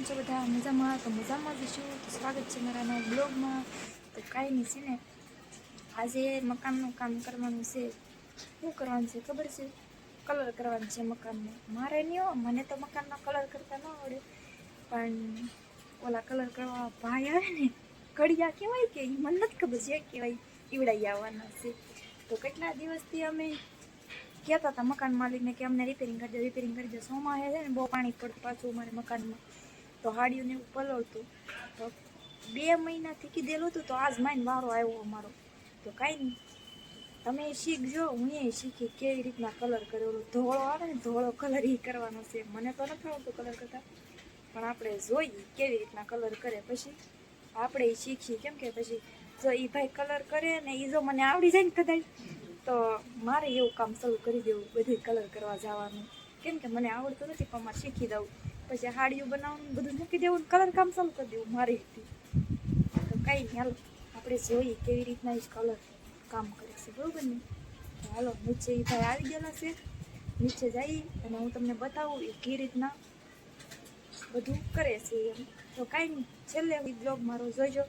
છો બધા? મજામાં? તો મજામાં જ છું. તો સ્વાગત છે મારા નવા બ્લોગમાં. તો કાંઈ નહીં છે ને, આજે મકાનનું કામ કરવાનું છે. શું કરવાનું છે ખબર છે? કલર કરવાનું છે મકાનમાં. મારે નહીં હો, મને તો મકાનનો કલર કરતા ન આવડે, પણ ઓલા કલર કરવા ભાઈ આવે ને, કડિયા કહેવાય કે એ મને નથી ખબર છે કહેવાય, ઈવડાઈ આવવાના છે. તો કેટલા દિવસથી અમે કહેતા હતા મકાન માલિકને કે અમને રિપેરિંગ કરી દો. સોમાહે છે ને બહુ પાણી પડતું પાછું અમારે મકાનમાં, તો હાડીઓને એવું પલળતું. તો 2 મહિનાથી કીધેલું હતું, તો આજ માઇન વારો આવ્યો અમારો. તો કાંઈ નહીં, તમે શીખજો, હું એ શીખી કેવી રીતના કલર કરે. ઓલો ધોળો આવે ને, ધોળો કલર એ કરવાનો છે. મને તો નથી આવડતું કલર કરતા, પણ આપણે જોઈએ કેવી રીતના કલર કરે, પછી આપણે એ શીખીએ. કેમ કે પછી જો એ ભાઈ કલર કરે ને એ જો મને આવડી જાય ને કદાચ, તો મારે એવું કામ ચાલુ કરી દેવું, બધું કલર કરવા જવાનું. કેમ કે મને આવડતું નથી, પણ મારે શીખી દઉં. પછી હાડીઓ બનાવવાનું બધું મૂકી દેવું, કલર કામ ચાલુ કરી દેવું મારી રીતે. તો કંઈ નહીં, હાલો આપણે જોઈએ કેવી રીતના એ કલર કામ કરે છે, બરાબર ને? તો હાલો, નીચે એ ભાઈ આવી ગયેલા છે, નીચે જઈ અને હું તમને બતાવું એ કેવી રીતના બધું કરે છે એમ. તો કાંઈ નહીં, છેલ્લે બ્લોગ મારો જોઈજો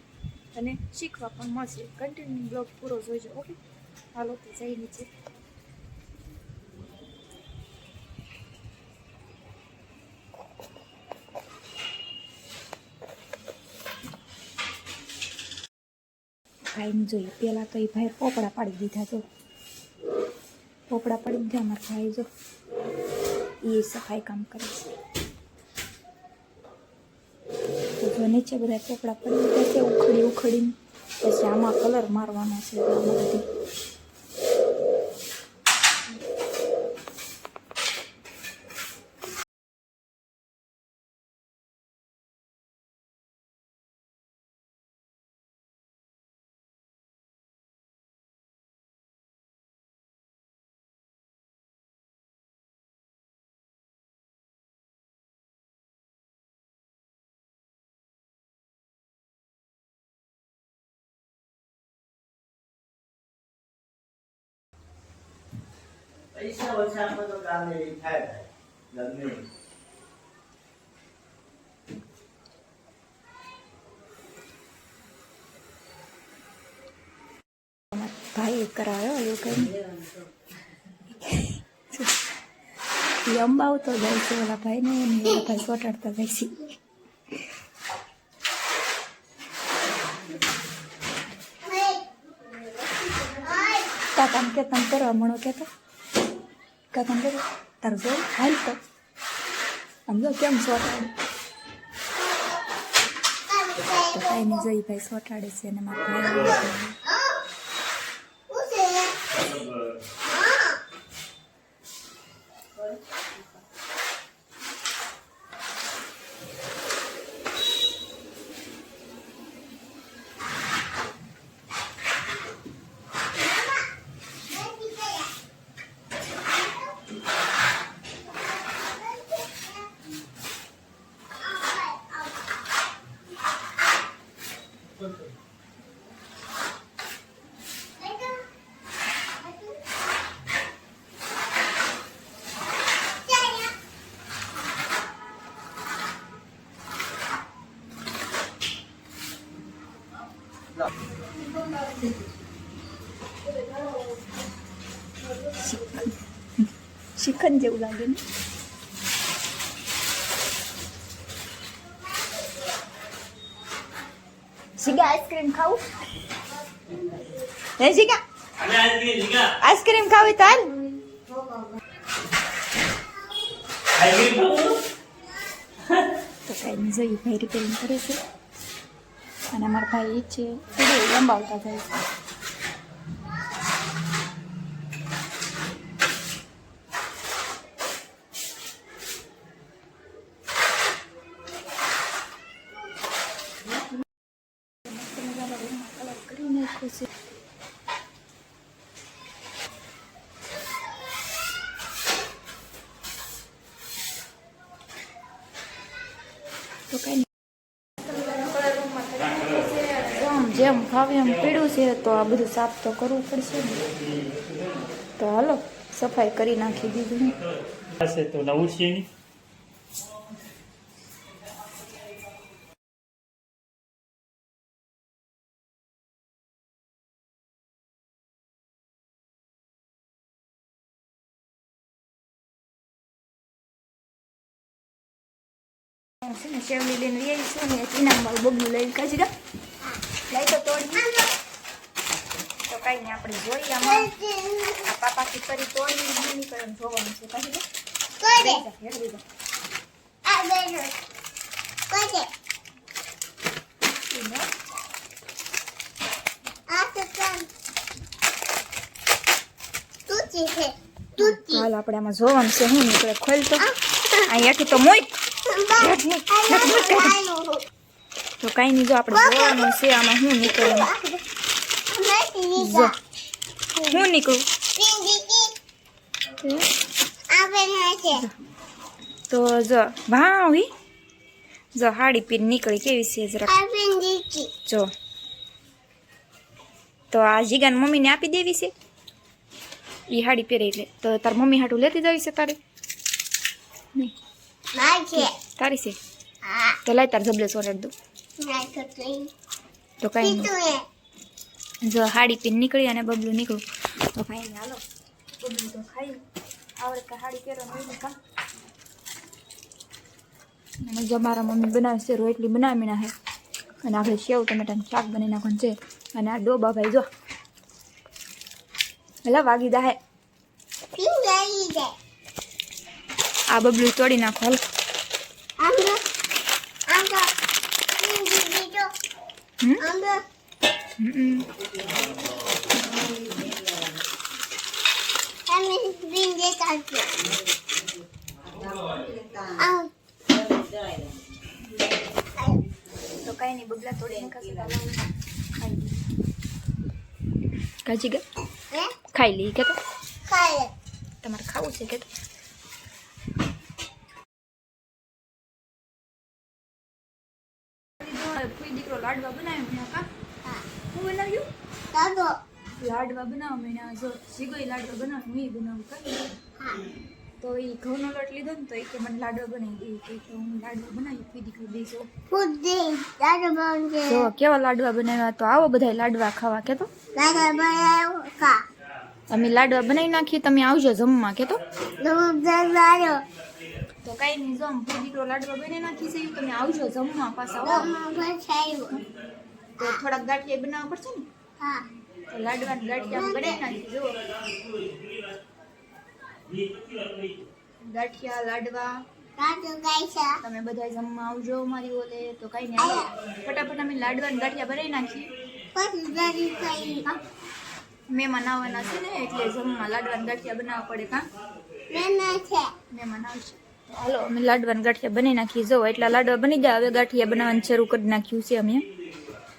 અને શીખવા પણ મળશે. કન્ટિન્યુ બ્લોગ પૂરો જોઈજો, ઓકે? હાલો તો જઈ નીચે. ભાઈને જોઈએ પહેલાં તો એ ભાઈ પોપડા પાડી દીધા. જો પોપડા પાડી દીધા અમારા ભાઈ, જો એ સફાઈ કામ કરે છે. તો જો નીચે બધા પોપડા પડી દીધા છે ઉખડીને. પછી આમાં કલર મારવાનો છે આમાં બધી. પૈસા ઓછા આપો તો કામ એ થાય ગમે. ભાઈ કરાયો એવું કઈ અંબાવતો જાય છે ઓલા ભાઈને, ઓલા ભાઈ ચોટાડતા જાય છે. કાકાને કે તમે કરવા મળો કેતો, કાકાને કે તારું જોઈ હાલ તો આમ જો કેમ ચોટાડે. તો કાંઈ નહીં, જોઈ ભાઈ ચોટાડે છે અને મારા ભાઈ શિખંડ જેવું લાગે ને. શિગા આઈસ્ક્રીમ ખાવું? હે શિગા આઈસ્ક્રીમ ખાવી તો હાલ. તો કઈ જોઈએ ભાઈ રિપેરિંગ કરે છે અને અમારા ભાઈ છે લંબાવતા જાય છે. તો કઈ જેમ ફાવે એમ પીડું છે, તો આ બધું સાફ તો કરવું પડશે ને. તો હાલો સફાઈ કરી નાખી દીધું. તો નવું છે હું છે ને શેવલી લઈને લઈ આવીશું ને ઇનામ વાળું બગલું લઈને કાજી ગા લઈ તો તોડી તો કાંઈ નહીં આપણે જોઈએ આમાં આ પાપાથી ફરી તોડી નહીં કરે જોવાનું છે કાજી ગા હાલ આપણે આમાં જોવાનું છે હું નીકળે ખોલ તો અહીંયાથી તો મોઈ તો કાંઈ નહીં જો આપણે જોવાનું છે આમાં હું નીકળે જો હું નીકળું તો જો ભાવી જો હાડી પીર નીકળી કેવી છે જરા જો તો આ જીગાને મમ્મીને આપી દેવી છે એ હાડી પહેરે એટલે તો તાર મમ્મી હાટું લેતી જવી છે તારે નહીં તારી છે તો લાય તાર જબલે સોરાડ દઉં તો કાંઈ નહીં જો હાડી પીને નીકળી અને બબલું નીકળું તો કાંઈ નહીં હાલો બબલું તો ખાઈ આવડે કે હાડી પહેરવાનું કામ અને જો મારા મમ્મી બનાવે છે રોટલી બનાવી નાખે અને આપણે સેવ ટમેટાનું શાક બની નાખવાનું છે અને આ ડોબા ભાઈ જો એટલે વાગી દાહે આ બબલું તોડી નાખો હાલ તો કઈ નહીં બબલા તોડી નાખશે કાજી ગયા ખાઈ લઈ કે તો તમારે ખાવું છે કે તો દીકરો લાડવા બનાવ્યો કા હું બનાવ્યું લાડવા બનાવો મેં જો શીગોઈ લાડવા બનાવ હું બનાવું કા તો એ ઘઉંનો લોટ લીધો ને તો એ કે મને લાડવા બનાવી દે તો હું લાડવા બનાવી ફી દીકરો દઈશું તો કેવા લાડવા બનાવ્યા તો આવો બધા લાડવા ખાવા કે તો અમે લાડવા બનાવી નાખીએ તમે આવજો જમવા કે તો કઈ નહીં જમ દીકરો લાડવા બનાવી નાખી છે તમે આવજો જમવા પાછા તો થોડાક ગાંઠિયા બનાવવા પડશે ને તો લાડવાની ગાંઠિયા બનાવી નાખી જો ગાંઠિયા લાડવા તમે બધા જમવા આવજો મારી ઓલે તો કઈ નહીં ફટાફટ અમે લાડવાની ગાંઠિયા બનાવી નાખીએ મહેમાન આવવાના છે ને એટલે જમવા લાડવાની ગાંઠિયા બનાવવા પડે કા મહેમાન આવશે હાલો અમે લાડવાની ગાંઠિયા બની નાખીએ જો એટલા લાડવા બની જાય હવે ગાંઠિયા બનાવવાનું શરૂ કરી નાખ્યું છે અમે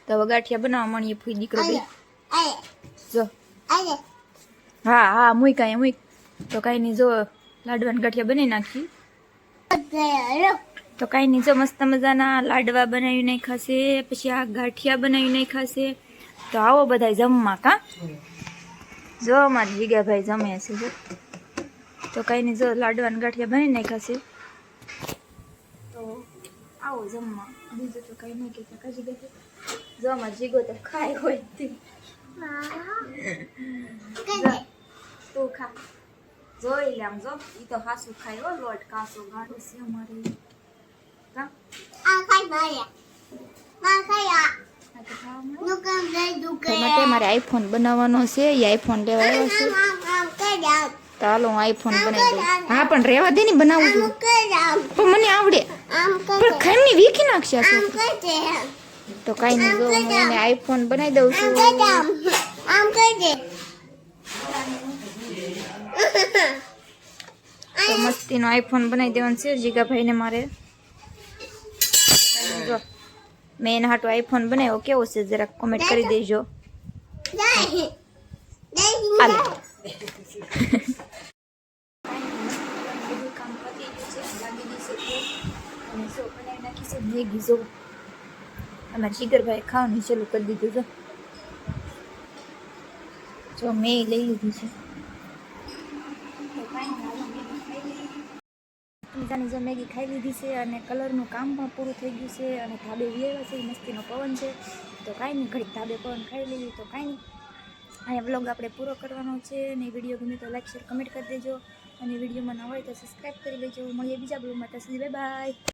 તો હવે ગાંઠિયા બનાવવા મળીએ ફૂઈ દીકરો બે જો હા હા મુઈ કાંઈ મુઈ તો કાંઈ નહીં જો લાડવાની ગાંઠિયા બની નાખી તો કાંઈ નહીં જો મસ્ત મજાના લાડવા બનાવી નાખ્યા છે પછી આ ગાંઠિયા બનાવી નાખ્યા છે તો આવો બધા જમવા કા જો અમારા જીગાભાઈ જમે છે જો તો કાંઈ નહીં જો લાડવાની ગાંઠિયા બની નાખ્યા છે તો આવો જમવા બીજું તો કાંઈ નહીં કહેતા કાજી ગઈ જો અમારા જીગો તો ખાય હોય તે તું ખા જોઈ લે આમ જો ઈ તો હાસુ ખાય હો લોટ કાસો ગાડો છે અમારે કા માટે મારે આઈફોન બનાવવાનો છે એ આઈફોન લેવા આવ્યો છે ચાલો હું આઈફોન બનાવી દઉં હા પણ રેવા દે ને બનાવું છું પણ મને આવડે પણ ખાઈને વીખી નાખશે તો કઈ નહીં જો હું એને આઈફોન બનાવી દઉં છું તો મસ્તીનો આઈફોન બનાવી દેવાનો છે જીગાભાઈને મારે જો મેં એના હાટું આઈફોન બનાવ્યો કેવો છે જરાક કોમેન્ટ કરી દેજો મેગી જો અમારા જીગરભાઈ ખાવાનું ચાલુ કરી દીધું જો મેં લઈ લીધું છે પીઝાની જો મેગી ખાઈ લીધી છે અને કલરનું કામ પણ પૂરું થઈ ગયું છે અને ધાબે વિયેલા છે મસ્તીનો પવન છે તો કાંઈ નહીં ઘડીક ધાબે પવન ખાઈ લીધી તો કાંઈ નહીં અહીંયા વ્લોગ આપણે પૂરો કરવાનો છે અને વિડીયો ગમે તો લાઈક શેર કમેન્ટ કરી દેજો અને વિડીયોમાં ન હોય તો સબસ્ક્રાઈબ કરી લેજો મળીએ બીજા બ્લોગમાં ત્યાં સુધી બાય બાય.